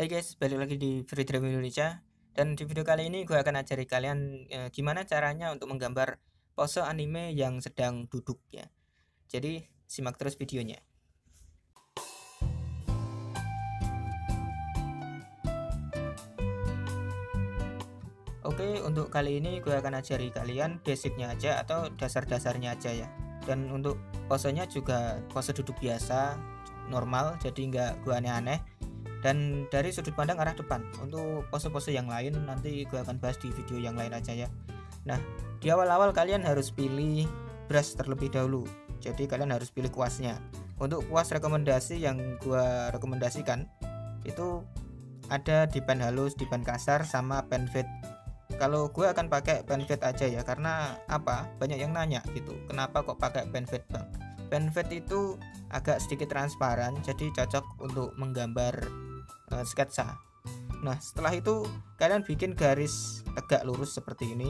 Hai guys, balik lagi di Free Dream Indonesia. Dan di video kali ini gue akan ajari kalian gimana caranya untuk menggambar pose anime yang sedang duduk ya. Jadi simak terus videonya. Oke, untuk kali ini gue akan ajari kalian basicnya aja atau dasar-dasarnya aja ya. Dan untuk posenya juga pose duduk biasa, normal, jadi nggak gue aneh-aneh. Dan dari sudut pandang arah depan. Untuk pose-pose yang lain nanti gue akan bahas di video yang lain aja ya. Nah, di awal-awal kalian harus pilih brush terlebih dahulu. Jadi kalian harus pilih kuasnya. Untuk kuas rekomendasi yang gue rekomendasikan itu ada di pen halus, di pen kasar, sama pen fade. Kalau gue akan pakai pen fade aja ya, karena apa? Banyak yang nanya gitu, kenapa kok pakai pen fade bang? Pen fade itu agak sedikit transparan, jadi cocok untuk menggambar sketsa. Nah, setelah itu kalian bikin garis tegak lurus seperti ini.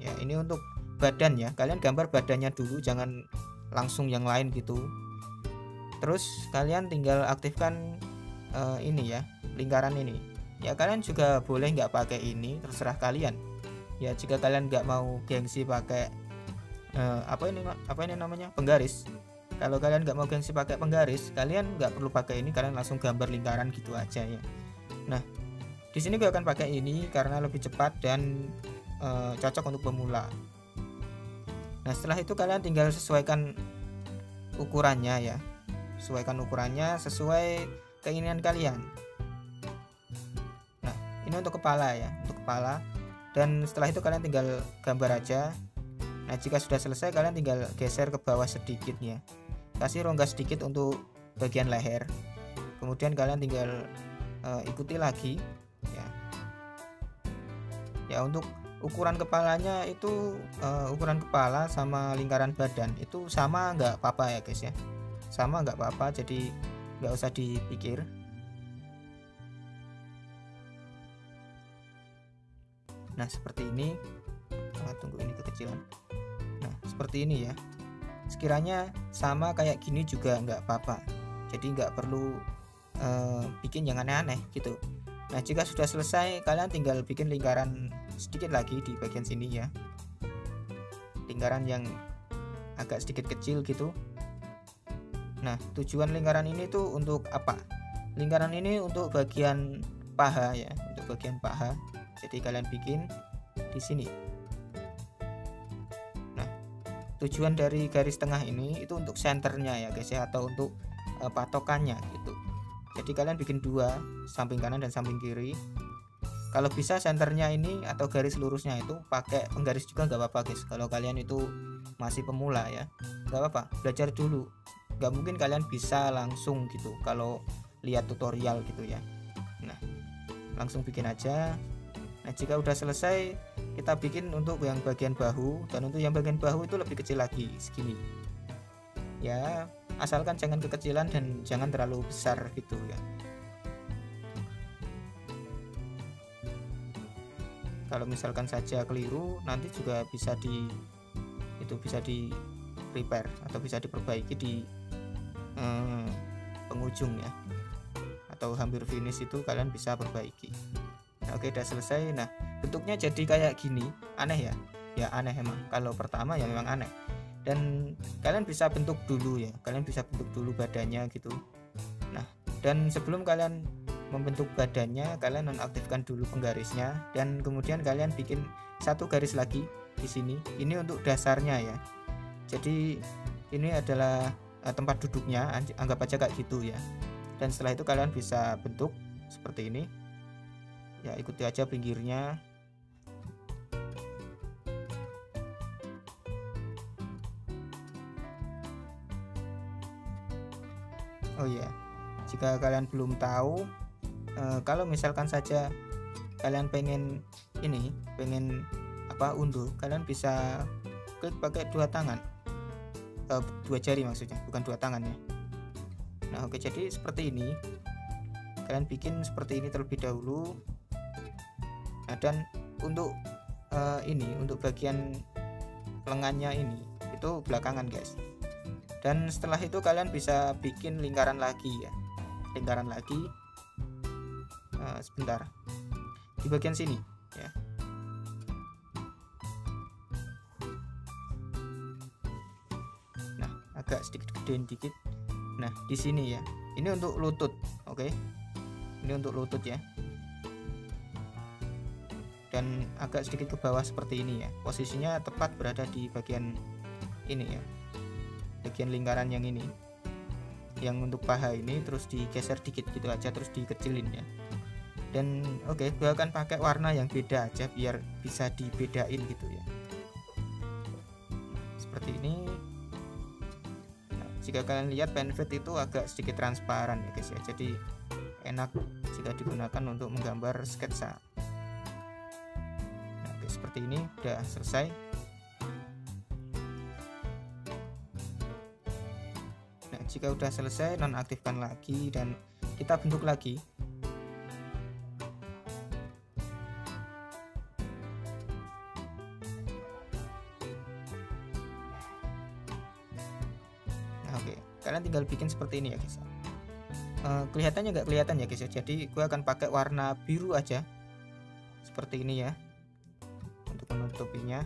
Ya, ini untuk badan ya. Kalian gambar badannya dulu, jangan langsung yang lain gitu. Terus kalian tinggal aktifkan ini ya, lingkaran ini. Ya, kalian juga boleh nggak pakai ini, terserah kalian. Ya, jika kalian nggak mau gengsi pakai apa ini namanya, penggaris. Kalau kalian nggak mau gengsi pakai penggaris, kalian nggak perlu pakai ini, kalian langsung gambar lingkaran gitu aja ya. Nah, di sini gue akan pakai ini karena lebih cepat dan cocok untuk pemula. Nah, setelah itu kalian tinggal sesuaikan ukurannya ya, sesuaikan ukurannya sesuai keinginan kalian. Nah, ini untuk kepala ya, untuk kepala. Dan setelah itu kalian tinggal gambar aja. Nah, jika sudah selesai kalian tinggal geser ke bawah sedikit ya, kasih rongga sedikit untuk bagian leher. Kemudian kalian tinggal ikuti lagi ya. Ya, untuk ukuran kepalanya itu ukuran kepala sama lingkaran badan itu sama nggak apa-apa ya guys ya, sama nggak apa-apa, jadi nggak usah dipikir. Nah, seperti ini. Tunggu, ini kekecilan. Nah, seperti ini ya. Sekiranya sama kayak gini juga nggak apa-apa, jadi nggak perlu bikin yang aneh-aneh gitu. Nah, jika sudah selesai kalian tinggal bikin lingkaran sedikit lagi di bagian sini ya, lingkaran yang agak sedikit kecil gitu. Nah, tujuan lingkaran ini tuh untuk apa? Lingkaran ini untuk bagian paha ya, untuk bagian paha. Jadi kalian bikin di sini. Nah, tujuan dari garis tengah ini itu untuk senternya ya guys ya, atau untuk patokannya gitu. Jadi kalian bikin dua, samping kanan dan samping kiri. Kalau bisa senternya ini atau garis lurusnya itu pakai penggaris juga nggak apa-apa guys. Kalau kalian itu masih pemula ya, nggak apa-apa, belajar dulu. Nggak mungkin kalian bisa langsung gitu kalau lihat tutorial gitu ya. Nah, langsung bikin aja. Nah, jika udah selesai kita bikin untuk yang bagian bahu, dan untuk yang bagian bahu itu lebih kecil lagi segini ya, asalkan jangan kekecilan dan jangan terlalu besar gitu ya. Kalau misalkan saja keliru nanti juga bisa di repair atau bisa diperbaiki di penghujung ya, atau hampir finish itu kalian bisa perbaiki. Nah, oke, udah selesai. Nah, bentuknya jadi kayak gini, aneh ya. Ya aneh emang, kalau pertama ya memang aneh. Dan kalian bisa bentuk dulu ya, kalian bisa bentuk dulu badannya gitu. Nah, dan sebelum kalian membentuk badannya, kalian nonaktifkan dulu penggarisnya, dan kemudian kalian bikin satu garis lagi di sini. Ini untuk dasarnya ya. Jadi ini adalah tempat duduknya, anggap aja kayak gitu ya. Dan setelah itu kalian bisa bentuk seperti ini ya, ikuti aja pinggirnya. Oh iya, jika kalian belum tahu, kalau misalkan saja kalian pengen unduh, kalian bisa klik pakai dua tangan, dua jari maksudnya, bukan dua tangan ya. Nah, oke, jadi seperti ini. Kalian bikin seperti ini terlebih dahulu. Nah, dan untuk untuk bagian lengannya ini itu belakangan guys. Dan setelah itu kalian bisa bikin lingkaran lagi ya, lingkaran lagi. sebentar, di bagian sini ya. Nah, agak sedikit gedein dikit. Nah, di sini ya, ini untuk lutut. Oke, ini untuk lutut ya, dan agak sedikit ke bawah seperti ini ya. Posisinya tepat berada di bagian ini ya, bagian lingkaran yang ini, yang untuk paha ini, terus digeser dikit gitu aja, terus dikecilin ya. Dan oke, gue akan pakai warna yang beda aja biar bisa dibedain gitu ya. Seperti ini. Nah, jika kalian lihat penfit itu agak sedikit transparan ya guys ya, jadi enak jika digunakan untuk menggambar sketsa. Nah, oke, seperti ini udah selesai. Nah, jika udah selesai, nonaktifkan lagi dan kita bentuk lagi. Oke, kalian tinggal bikin seperti ini ya guys. Kelihatannya nggak kelihatan ya guys ya, jadi gue akan pakai warna biru aja seperti ini ya untuk menutupinya.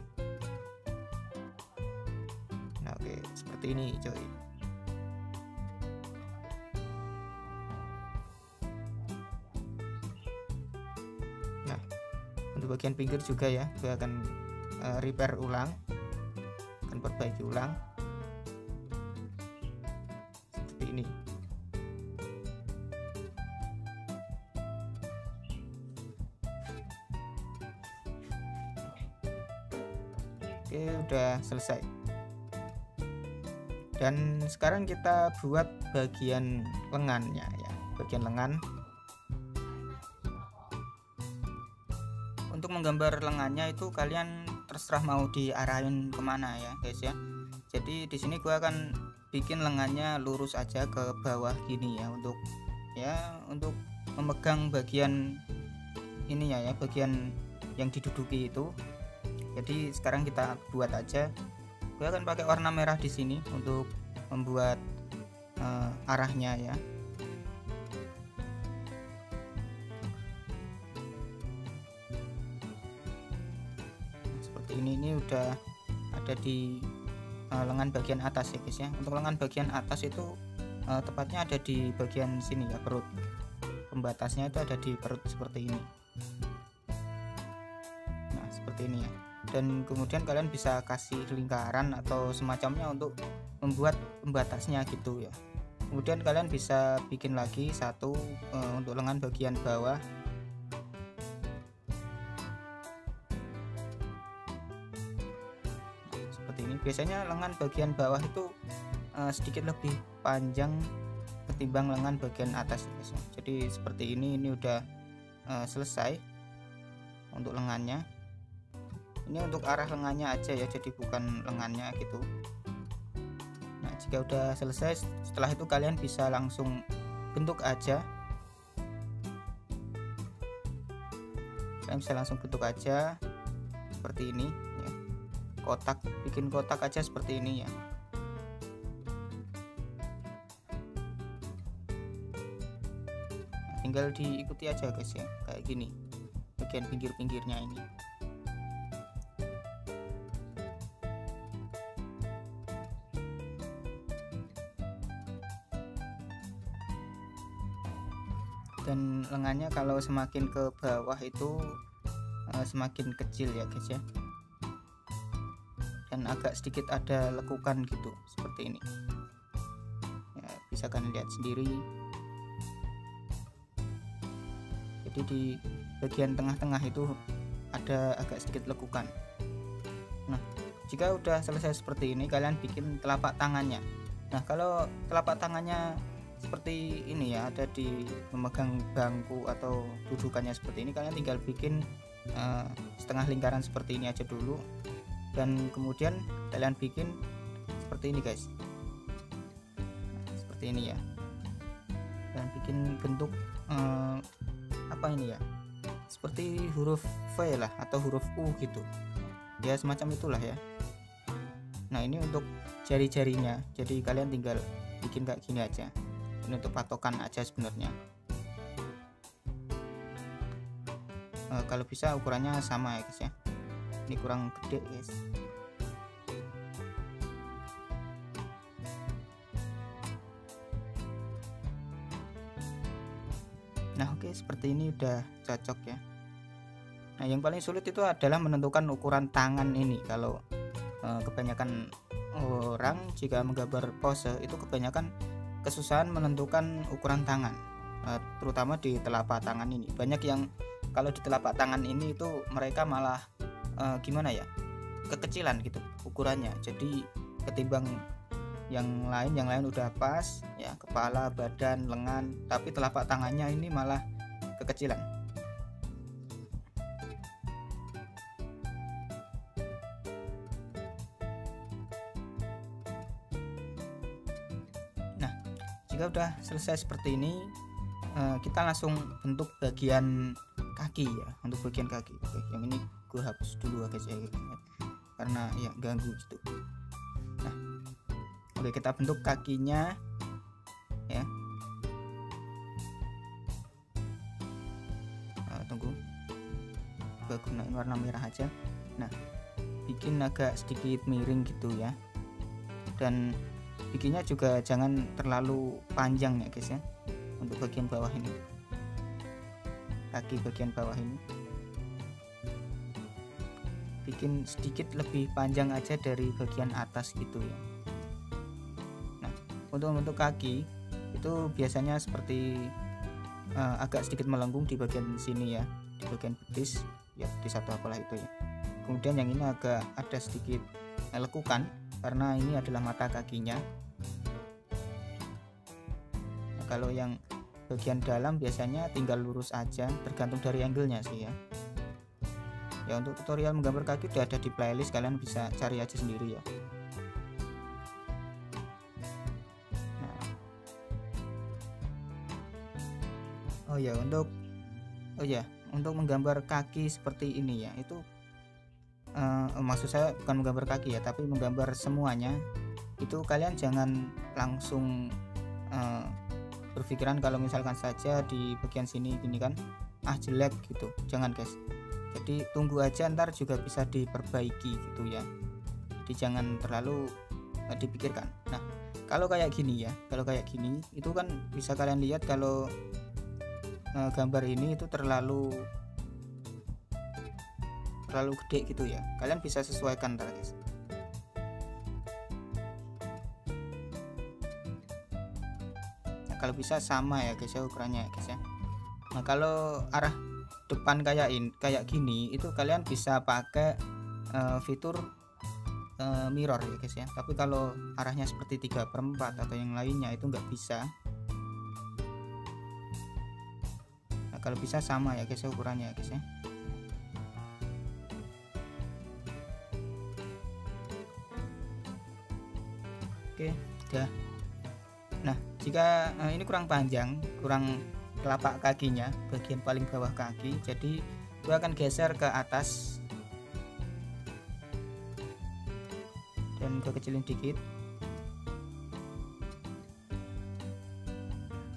Nah, oke, seperti ini coy. Nah, untuk bagian pinggir juga ya, gue akan repair ulang, akan perbaiki ulang ini. Oke, udah selesai. Dan sekarang kita buat bagian lengannya ya, bagian lengan. Untuk menggambar lengannya itu kalian terserah mau diarahin kemana ya guys ya. Jadi di sini gua akan bikin lengannya lurus aja ke bawah gini ya, untuk memegang bagian ininya ya, bagian yang diduduki itu. Jadi sekarang kita buat aja. Gue akan pakai warna merah di sini untuk membuat arahnya ya. Seperti ini udah ada di lengan bagian atas ya guys ya. Untuk lengan bagian atas itu tepatnya ada di bagian sini ya, perut. Pembatasnya itu ada di perut seperti ini. Nah, seperti ini ya. Dan kemudian kalian bisa kasih lingkaran atau semacamnya untuk membuat pembatasnya gitu ya. Kemudian kalian bisa bikin lagi satu untuk lengan bagian bawah. Ini biasanya lengan bagian bawah itu sedikit lebih panjang ketimbang lengan bagian atas guys. Jadi seperti ini udah selesai untuk lengannya. Ini untuk arah lengannya aja ya, jadi bukan lengannya gitu. Nah, jika udah selesai, setelah itu kalian bisa langsung bentuk aja. Kalian bisa langsung bentuk aja seperti ini ya. Kotak, bikin kotak aja seperti ini ya. Nah, tinggal diikuti aja guys ya, kayak gini bagian pinggir-pinggirnya ini. Dan lengannya kalau semakin ke bawah itu semakin kecil ya guys ya, dan agak sedikit ada lekukan gitu seperti ini ya, bisa kalian lihat sendiri. Jadi di bagian tengah-tengah itu ada agak sedikit lekukan. Nah, jika udah selesai seperti ini, kalian bikin telapak tangannya. Nah, kalau telapak tangannya seperti ini ya, ada di memegang bangku atau dudukannya seperti ini, kalian tinggal bikin setengah lingkaran seperti ini aja dulu, dan kemudian kalian bikin seperti ini guys. Nah, seperti ini ya, dan bikin bentuk apa ini ya, seperti huruf V lah atau huruf U gitu ya, semacam itulah ya. Nah, ini untuk jari-jarinya, jadi kalian tinggal bikin kayak gini aja. Ini untuk patokan aja sebenarnya. kalau bisa ukurannya sama ya guys ya. Ini kurang gede guys. Nah oke, seperti ini udah cocok ya. Nah yang paling sulit itu adalah menentukan ukuran tangan ini. Kalau kebanyakan orang jika menggambar pose itu kebanyakan kesusahan menentukan ukuran tangan, terutama di telapak tangan ini. Banyak yang kalau di telapak tangan ini itu mereka malah gimana ya, kekecilan gitu ukurannya. Jadi ketimbang yang lain udah pas ya, kepala, badan, lengan, tapi telapak tangannya ini malah kekecilan. Nah jika udah selesai seperti ini, kita langsung bentuk bagian kaki ya. Untuk bagian kaki, oke, yang ini gue hapus dulu guys ya, karena ya ganggu gitu. Nah oke, kita bentuk kakinya ya. Tunggu, gue gunain warna merah aja. Nah bikin agak sedikit miring gitu ya, dan bikinnya juga jangan terlalu panjang ya guys ya. Untuk bagian bawah ini, kaki bagian bawah ini bikin sedikit lebih panjang aja dari bagian atas gitu ya. Nah untuk membentuk kaki itu biasanya seperti agak sedikit melengkung di bagian sini ya, di bagian betis ya, di satu apalah itu ya. Kemudian yang ini agak ada sedikit lekukan karena ini adalah mata kakinya. Nah, kalau yang bagian dalam biasanya tinggal lurus aja, tergantung dari angle-nya sih ya. Ya untuk tutorial menggambar kaki udah ada di playlist, kalian bisa cari aja sendiri ya. Nah. Untuk menggambar kaki seperti ini ya, itu maksud saya bukan menggambar kaki ya, tapi menggambar semuanya. Itu kalian jangan langsung berpikiran kalau misalkan saja di bagian sini gini kan, jelek gitu, jangan guys. Jadi tunggu aja, ntar juga bisa diperbaiki gitu ya. Jadi jangan terlalu dipikirkan. Nah kalau kayak gini ya, itu kan bisa kalian lihat kalau gambar ini itu terlalu gede gitu ya. Kalian bisa sesuaikan ntar guys. Nah, kalau bisa sama ya guys ya ukurannya ya guys ya. Nah kalau arah depan kayak gini itu kalian bisa pakai fitur mirror ya guys ya. Tapi kalau arahnya seperti 3/4 atau yang lainnya itu nggak bisa. Nah kalau bisa sama ya guys ya ukurannya ya guys ya. Oke udah. Nah jika ini kurang panjang, kurang telapak kakinya, bagian paling bawah kaki, jadi gue akan geser ke atas dan gue kecilin dikit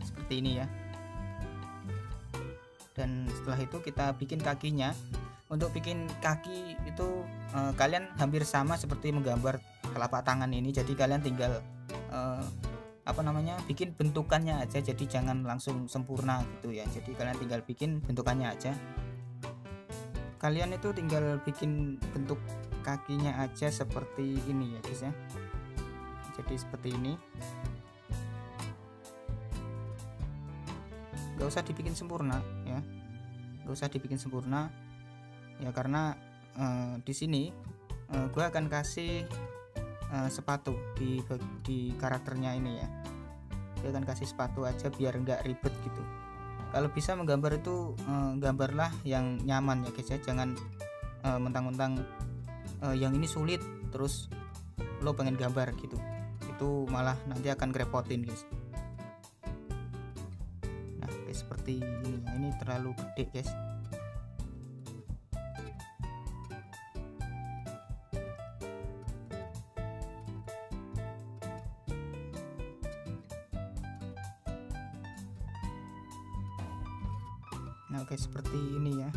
seperti ini ya. Dan setelah itu kita bikin kakinya. Untuk bikin kaki itu kalian hampir sama seperti menggambar telapak tangan ini, jadi kalian tinggal bikin bentukannya aja. Jadi jangan langsung sempurna gitu ya. Jadi kalian tinggal bikin bentukannya aja. Kalian itu tinggal bikin bentuk kakinya aja seperti ini ya guys ya. Jadi seperti ini, gak usah dibikin sempurna ya, gak usah dibikin sempurna ya, karena di sini gue akan kasih sepatu di karakternya ini ya. Gue akan kasih sepatu aja biar nggak ribet gitu. Kalau bisa menggambar itu gambarlah yang nyaman ya guys ya. Jangan mentang-mentang yang ini sulit terus lo pengen gambar gitu, itu malah nanti akan ngerepotin guys. Nah guys seperti ini, ini terlalu gede guys. Nah guys seperti ini ya.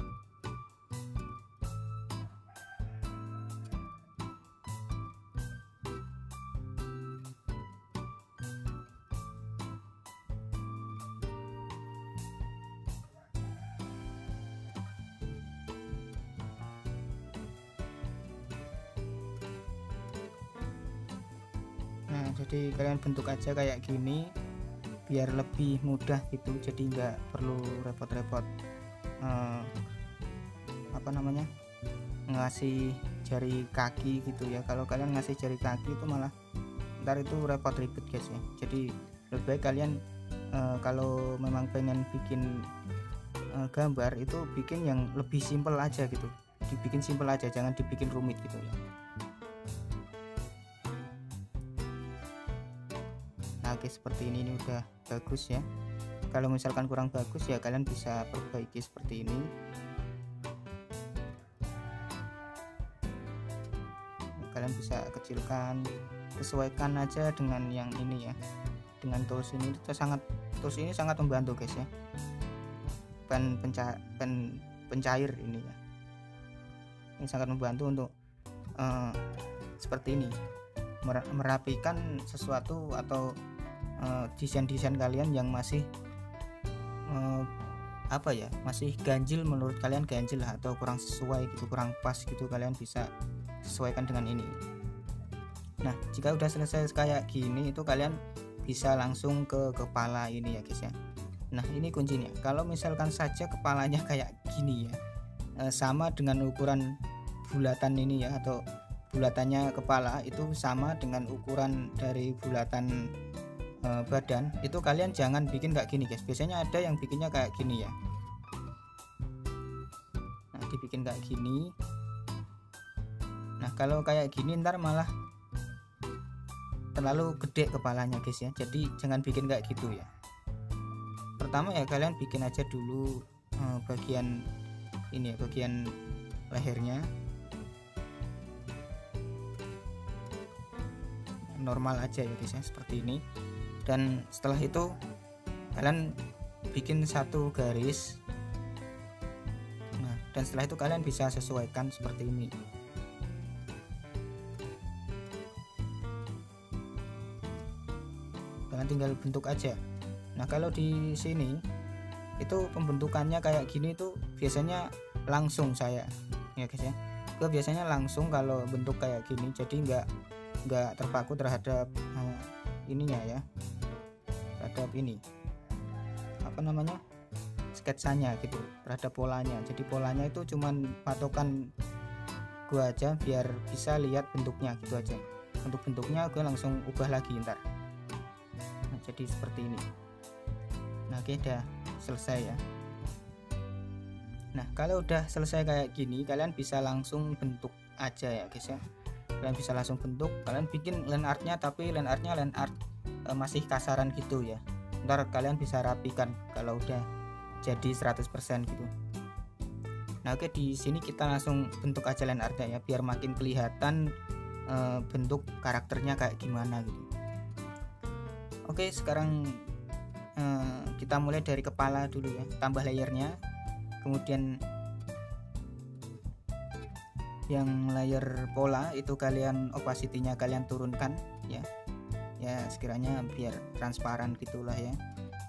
Nah, jadi kalian bentuk aja kayak gini biar lebih mudah gitu, jadi nggak perlu repot-repot ngasih jari kaki gitu ya. Kalau kalian ngasih jari kaki itu malah ntar itu repot ribet guys ya. Jadi lebih baik kalian kalau memang pengen bikin gambar itu bikin yang lebih simpel aja gitu, dibikin simpel aja, jangan dibikin rumit gitu ya. Nah oke, seperti ini udah bagus ya. Kalau misalkan kurang bagus ya kalian bisa perbaiki seperti ini. Kalian bisa kecilkan, sesuaikan aja dengan yang ini ya, dengan tools ini. Tools ini sangat membantu guys ya, pencair ini ya, ini sangat membantu untuk seperti ini, merapikan sesuatu atau desain-desain kalian yang masih masih ganjil, menurut kalian ganjil atau kurang sesuai gitu, kurang pas gitu, kalian bisa sesuaikan dengan ini. Nah jika udah selesai kayak gini itu kalian bisa langsung ke kepala ini ya guys ya. Nah ini kuncinya, kalau misalkan saja kepalanya kayak gini ya, sama dengan ukuran bulatan ini ya, atau bulatannya kepala itu sama dengan ukuran dari bulatan badan, itu kalian jangan bikin kayak gini guys. Biasanya ada yang bikinnya kayak gini ya. Nah dibikin kayak gini. Nah kalau kayak gini ntar malah terlalu gede kepalanya guys ya, jadi jangan bikin kayak gitu ya. Pertama ya kalian bikin aja dulu bagian ini ya, bagian lehernya normal aja ya guys ya, seperti ini. Dan setelah itu kalian bikin satu garis. Nah dan setelah itu kalian bisa sesuaikan seperti ini. Kalian tinggal bentuk aja. Nah kalau di sini itu pembentukannya kayak gini tuh biasanya langsung saya ya guys ya. Gue biasanya langsung kalau bentuk kayak gini, jadi nggak terpaku terhadap ininya ya, terhadap ini sketsanya gitu, terhadap polanya. Jadi polanya itu cuman patokan gue aja biar bisa lihat bentuknya gitu aja. Untuk bentuknya gue langsung ubah lagi ntar. Nah jadi seperti ini. Nah oke, udah selesai ya. Nah kalau udah selesai kayak gini kalian bisa langsung bentuk aja ya guys ya. Kalian bisa langsung bentuk, kalian bikin line artnya, tapi line artnya line art masih kasaran gitu ya. Ntar kalian bisa rapikan kalau udah jadi 100% gitu. Nah oke, di sini kita langsung bentuk aja line artnya ya, biar makin kelihatan bentuk karakternya kayak gimana gitu. Oke, sekarang kita mulai dari kepala dulu ya, tambah layernya, kemudian yang layer pola itu kalian opacity-nya kalian turunkan ya, sekiranya biar transparan gitulah ya.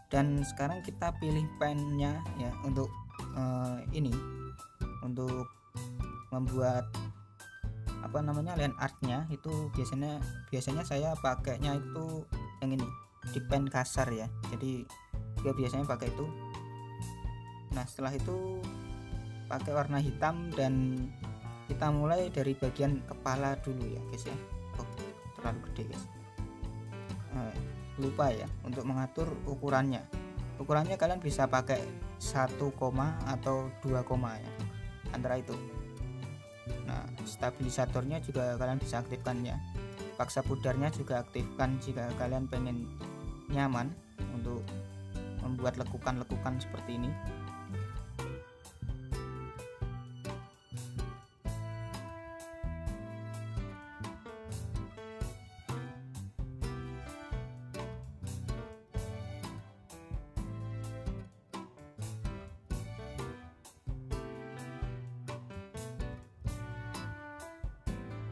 Dan sekarang kita pilih pennya ya untuk ini, untuk membuat line artnya. Itu biasanya saya pakainya itu yang ini, di pen kasar ya, jadi gue biasanya pakai itu. Nah setelah itu pakai warna hitam dan kita mulai dari bagian kepala dulu ya guys ya. Oh terlalu gede guys, lupa ya untuk mengatur ukurannya. Kalian bisa pakai 1, atau 2 ya, antara itu. Nah stabilisatornya juga kalian bisa aktifkan ya, paksa pudarnya juga aktifkan jika kalian pengen nyaman untuk membuat lekukan-lekukan seperti ini.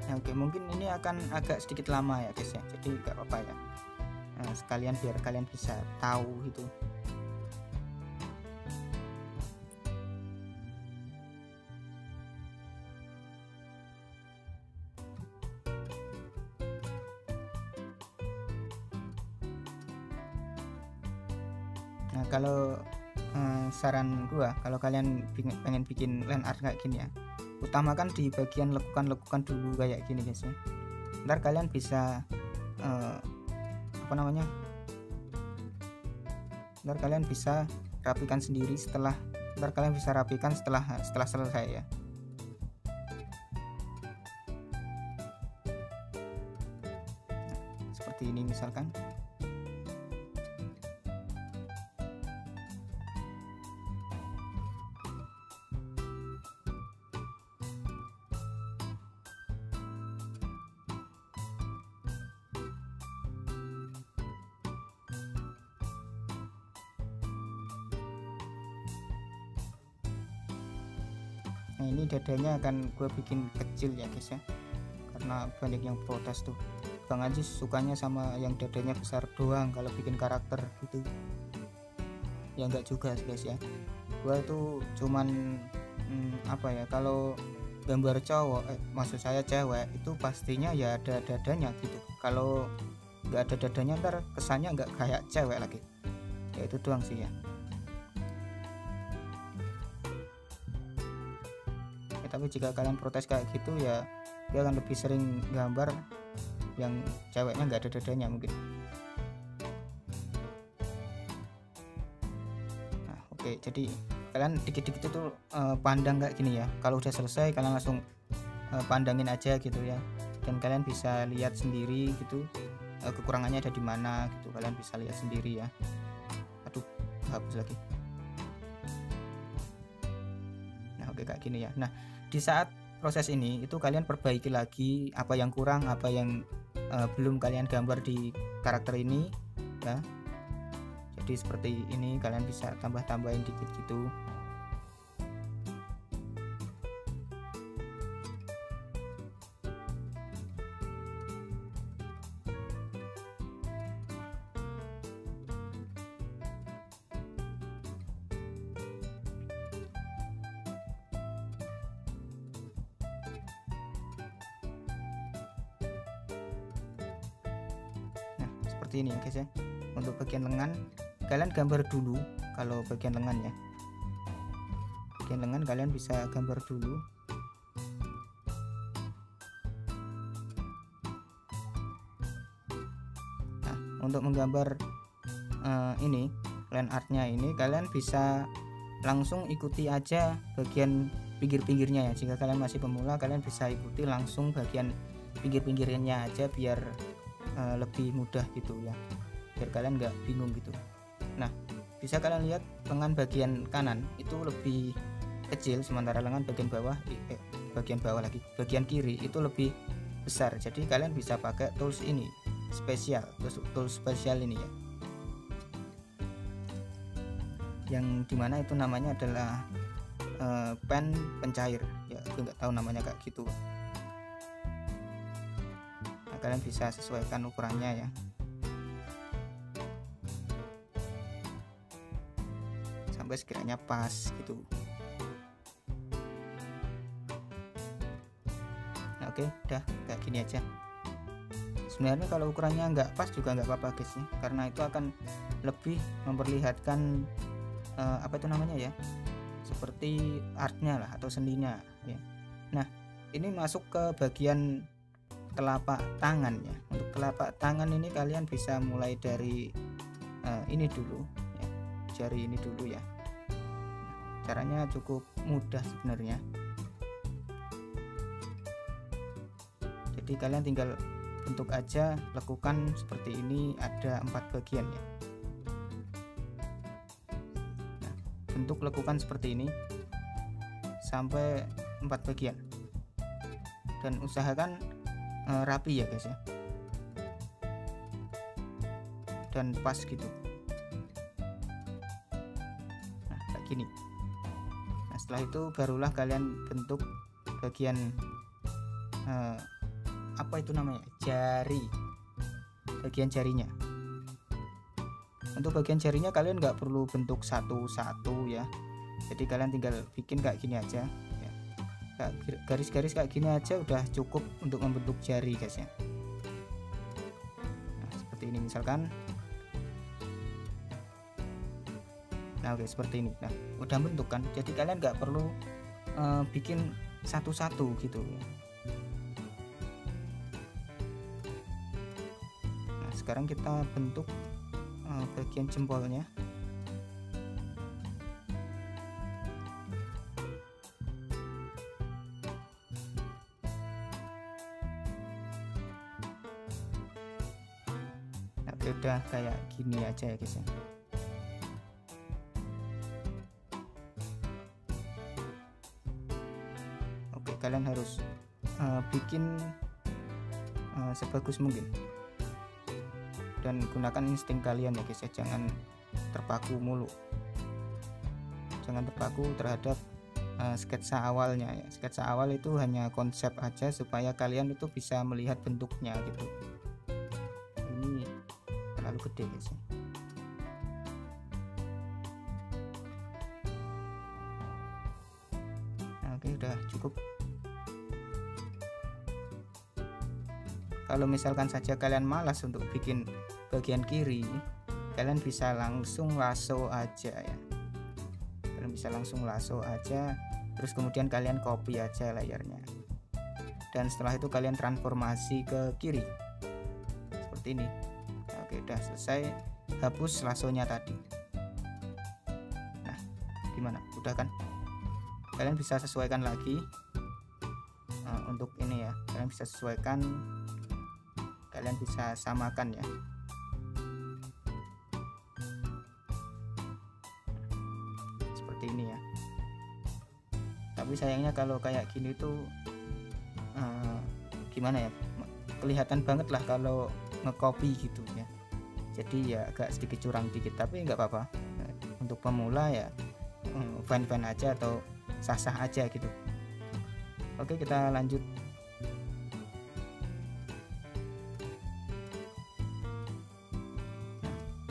Nah, oke, mungkin ini akan agak sedikit lama ya guys ya, jadi gak apa-apa ya. Nah, sekalian biar kalian bisa tahu itu. Nah kalau saran gua, kalau kalian pengen bikin land art kayak gini ya, utamakan di bagian lekukan-lekukan dulu kayak gini guys ya. Ntar kalian bisa ntar kalian bisa rapikan sendiri setelah selesai ya. Seperti ini misalkan. Nah ini dadanya akan gue bikin kecil ya guys ya, karena banyak yang protes tuh, Bang Ajis sukanya sama yang dadanya besar doang kalau bikin karakter gitu. Ya enggak juga guys ya, gue tuh cuman kalau gambar cowok maksud saya cewek itu pastinya ya ada dadanya gitu. Kalau nggak ada dadanya ntar kesannya nggak kayak cewek lagi, ya itu doang sih ya. Tapi jika kalian protes kayak gitu ya, dia akan lebih sering gambar yang ceweknya nggak ada dadanya mungkin. Nah oke, jadi kalian dikit-dikit itu pandang kayak gini ya. Kalau udah selesai kalian langsung pandangin aja gitu ya, dan kalian bisa lihat sendiri gitu kekurangannya ada di mana gitu, kalian bisa lihat sendiri ya. Aduh, hapus lagi. Nah oke kayak gini ya. Nah di saat proses ini itu kalian perbaiki lagi apa yang kurang, apa yang belum kalian gambar di karakter ini ya. Jadi seperti ini kalian bisa tambah-tambahin dikit gitu. Seperti ini ya guys ya. Untuk bagian lengan kalian gambar dulu, kalau bagian lengan ya, bagian lengan kalian bisa gambar dulu. Nah untuk menggambar ini land artnya ini kalian bisa langsung ikuti aja bagian pinggir-pinggirnya ya. Jika kalian masih pemula kalian bisa ikuti langsung bagian pinggir-pinggirnya aja biar lebih mudah gitu ya, biar kalian nggak bingung gitu. Nah bisa kalian lihat lengan bagian kanan itu lebih kecil, sementara lengan bagian kiri itu lebih besar. Jadi kalian bisa pakai tools ini spesial, tools spesial ini ya, yang dimana itu namanya adalah pen pencair ya, aku nggak tahu namanya kayak gitu. Kalian bisa sesuaikan ukurannya ya, sampai sekiranya pas gitu. Nah oke, udah kayak gini aja. Sebenarnya kalau ukurannya nggak pas juga nggak apa-apa guys ya, karena itu akan lebih memperlihatkan seperti artnya lah atau seninya ya. Nah ini masuk ke bagian telapak tangan ya. Untuk telapak tangan ini kalian bisa mulai dari ini dulu ya, jari ini dulu ya. Caranya cukup mudah sebenarnya, jadi kalian tinggal bentuk aja lekukan seperti ini, ada 4 bagian ya. Nah, bentuk lekukan seperti ini sampai 4 bagian, dan usahakan rapi ya guys ya, dan pas gitu. Nah kayak gini. Nah setelah itu barulah kalian bentuk bagian jari, bagian jarinya. Untuk bagian jarinya kalian nggak perlu bentuk satu-satu ya, jadi kalian tinggal bikin kayak gini aja. Garis-garis kayak gini aja udah cukup untuk membentuk jari guys ya. Nah seperti ini misalkan. Nah oke, seperti ini. Nah udah bentuk kan, jadi kalian nggak perlu bikin satu-satu gitu ya. Nah sekarang kita bentuk bagian jempolnya. Nah udah kayak gini aja ya guys ya. Kalian harus bikin sebagus mungkin dan gunakan insting kalian ya guys ya, jangan terpaku mulu, jangan terpaku terhadap sketsa awalnya ya. Sketsa awal itu hanya konsep aja supaya kalian itu bisa melihat bentuknya gitu. Ini terlalu gede guys ya. Nah, oke udah cukup. Kalau misalkan saja kalian malas untuk bikin bagian kiri, kalian bisa langsung lasso aja ya. Kalian bisa langsung lasso aja, terus kemudian kalian copy aja layarnya. Dan setelah itu kalian transformasi ke kiri. Seperti ini. Nah, oke, udah selesai. Hapus lassonya tadi. Nah, gimana? Udah kan? Kalian bisa sesuaikan lagi. Nah, untuk ini ya, kalian bisa sesuaikan, kalian bisa samakan ya. Seperti ini ya. Tapi sayangnya kalau kayak gini tuh gimana ya, kelihatan banget lah kalau ngecopy gitu ya. Jadi ya agak sedikit curang dikit, tapi nggak apa-apa. Untuk pemula ya fine-fine aja atau sah-sah aja gitu. Oke, kita lanjut.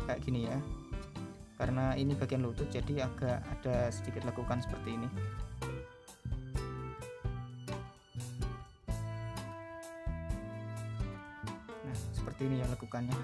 Kayak gini ya, karena ini bagian lutut jadi agak ada sedikit lekukan seperti ini. Nah seperti ini ya lekukannya.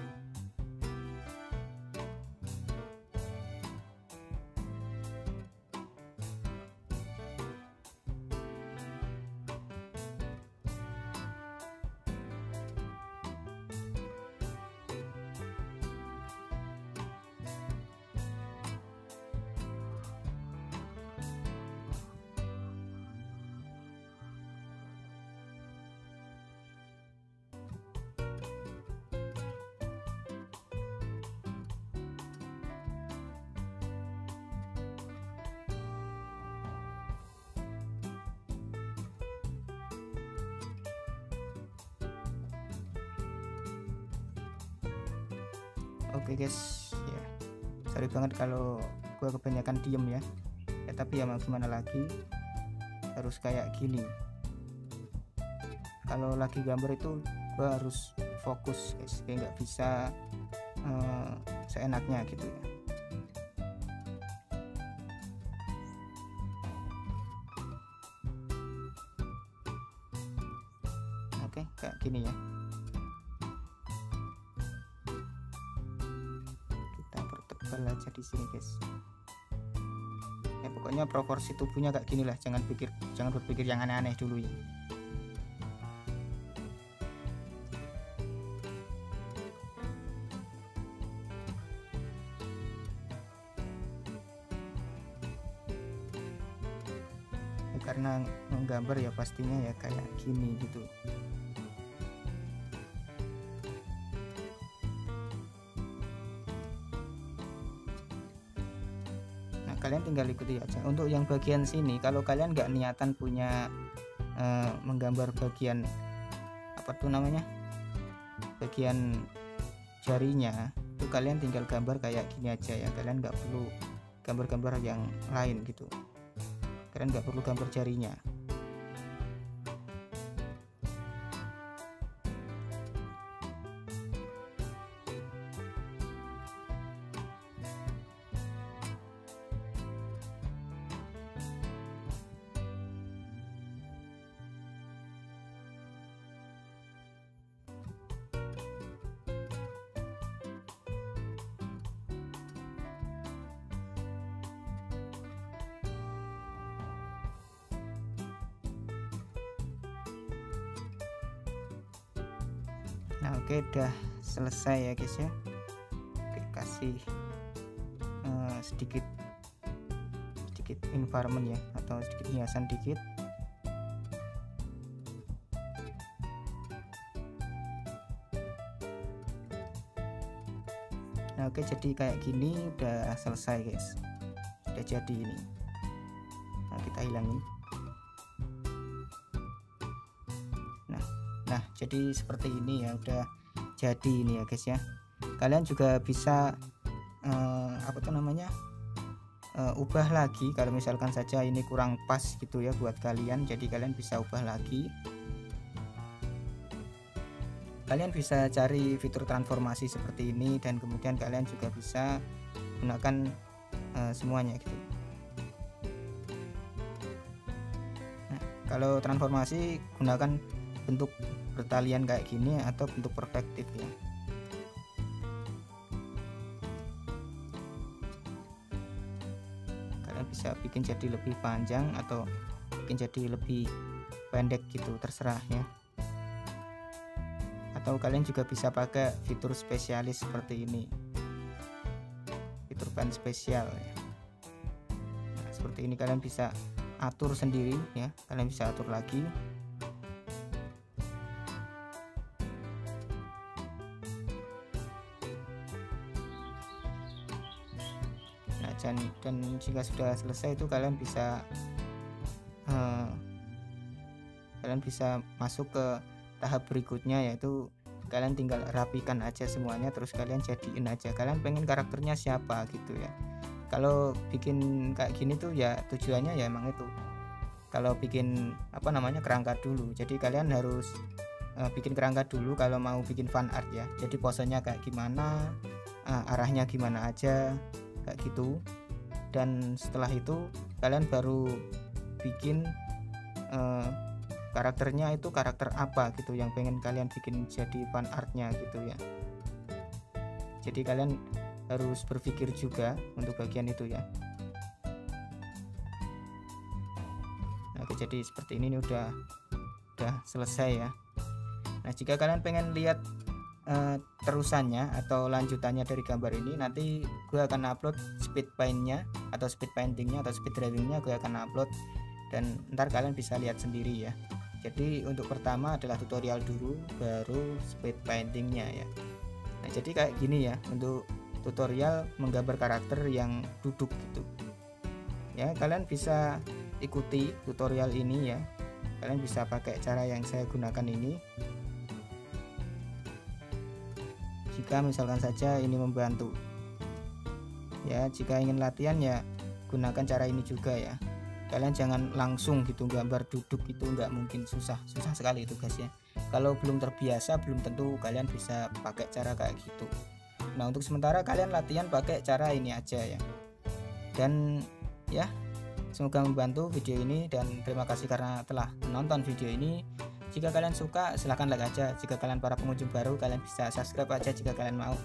Oke guys ya, sorry banget kalau gue kebanyakan diem ya, tapi ya mau gimana lagi, harus kayak gini. Kalau lagi gambar itu gue harus fokus guys, kayak nggak bisa seenaknya gitu ya. Oke, kayak gini ya. Aja di sini guys ya, pokoknya proporsi tubuhnya kayak gini lah, jangan berpikir yang aneh-aneh dulu ya. Karena menggambar ya pastinya ya kayak gini gitu. Kalian tinggal ikuti aja. Untuk yang bagian sini, kalau kalian nggak niatan punya menggambar bagian apa tuh namanya, bagian jarinya, itu kalian tinggal gambar kayak gini aja ya. Kalian nggak perlu gambar-gambar yang lain gitu. Kalian nggak perlu gambar jarinya. Nah oke, udah selesai ya guys ya. Oke, kasih sedikit environment ya, atau sedikit hiasan dikit. Nah oke, jadi kayak gini udah selesai guys, udah jadi ini. Nah kita hilangin. Nah jadi seperti ini ya, udah jadi ini ya guys ya. Kalian juga bisa apa tuh namanya, ubah lagi kalau misalkan saja ini kurang pas gitu ya buat kalian. Jadi kalian bisa ubah lagi. Kalian bisa cari fitur transformasi seperti ini, dan kemudian kalian juga bisa gunakan semuanya gitu. Nah, kalau transformasi gunakan bentuk bertalian kayak gini atau bentuk perspektif ya. Kalian bisa bikin jadi lebih panjang atau bikin jadi lebih pendek gitu, terserah ya. Atau kalian juga bisa pakai fitur spesialis seperti ini, fitur pen spesial ya. Nah, seperti ini kalian bisa atur sendiri ya, kalian bisa atur lagi. Nah, dan jika sudah selesai itu kalian bisa masuk ke tahap berikutnya, yaitu kalian tinggal rapikan aja semuanya, terus kalian jadiin aja kalian pengen karakternya siapa gitu ya. Kalau bikin kayak gini tuh ya tujuannya ya emang itu, kalau bikin apa namanya, kerangka dulu. Jadi kalian harus bikin kerangka dulu kalau mau bikin fan art ya. Jadi posenya kayak gimana, arahnya gimana aja kayak gitu. Dan setelah itu kalian baru bikin karakternya itu karakter apa gitu yang pengen kalian bikin jadi fan artnya gitu ya. Jadi kalian harus berpikir juga untuk bagian itu ya. Nah jadi seperti ini udah selesai ya. Nah jika kalian pengen lihat terusannya atau lanjutannya dari gambar ini, nanti gue akan upload speed paintnya atau speed paintingnya atau speed drawingnya, gue akan upload dan ntar kalian bisa lihat sendiri ya. Jadi untuk pertama adalah tutorial dulu, baru speed paintingnya ya. Nah jadi kayak gini ya untuk tutorial menggambar karakter yang duduk gitu ya. Kalian bisa ikuti tutorial ini ya, kalian bisa pakai cara yang saya gunakan ini. Jika misalkan saja ini membantu ya, jika ingin latihan ya gunakan cara ini juga ya. Kalian jangan langsung gitu gambar duduk, itu nggak mungkin, susah sekali itu guys ya. Kalau belum terbiasa belum tentu kalian bisa pakai cara kayak gitu. Nah untuk sementara kalian latihan pakai cara ini aja ya. Dan ya semoga membantu video ini, dan terima kasih karena telah menonton video ini. Jika kalian suka silahkan like aja, jika kalian para pengunjung baru kalian bisa subscribe aja jika kalian mau,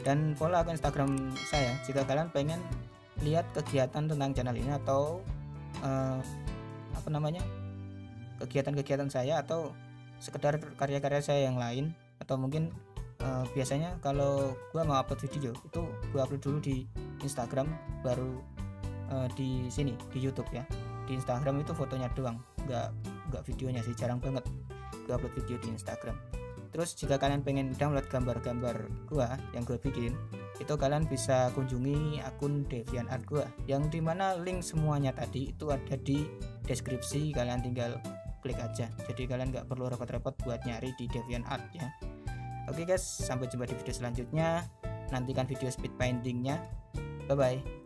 dan follow akun Instagram saya jika kalian pengen lihat kegiatan tentang channel ini atau apa namanya, kegiatan-kegiatan saya atau sekedar karya-karya saya yang lain. Atau mungkin biasanya kalau gua mau upload video itu gua upload dulu di Instagram, baru di sini di YouTube ya. Di Instagram itu fotonya doang, nggak videonya sih, jarang banget gua upload video di Instagram. Terus jika kalian pengen download gambar-gambar gua yang gua bikin, itu kalian bisa kunjungi akun DeviantArt gua, yang dimana link semuanya tadi itu ada di deskripsi. Kalian tinggal klik aja, jadi kalian nggak perlu repot-repot buat nyari di DeviantArt ya. Oke guys, sampai jumpa di video selanjutnya. Nantikan video speed paintingnya. Bye bye.